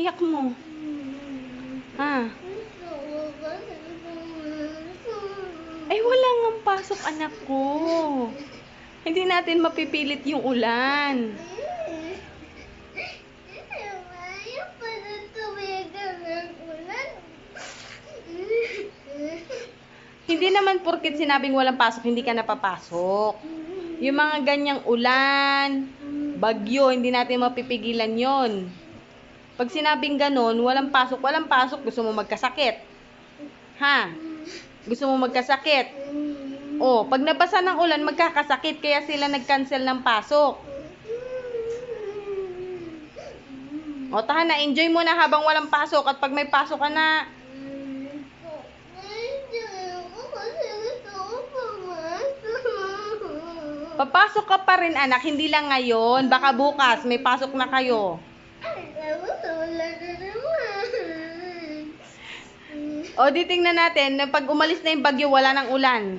Iyak mo. Ha? Ay, wala ngang pasok, anak ko. Hindi natin mapipilit yung ulan. Hindi naman porket sinabing walang pasok, hindi ka napapasok. Yung mga ganyang ulan, bagyo, hindi natin mapipigilan yon. Pag sinabing ganon, walang pasok, gusto mo magkasakit. Ha? Gusto mo magkasakit? O, pag nabasa ng ulan, magkakasakit, kaya sila nag-cancel ng pasok. O, tahan na, enjoy mo na habang walang pasok, at pag may pasok ka na, papasok ka pa rin, anak, hindi lang ngayon, baka bukas, may pasok na kayo. O, di tingnan natin, pag umalis na yung bagyo, wala nang ulan.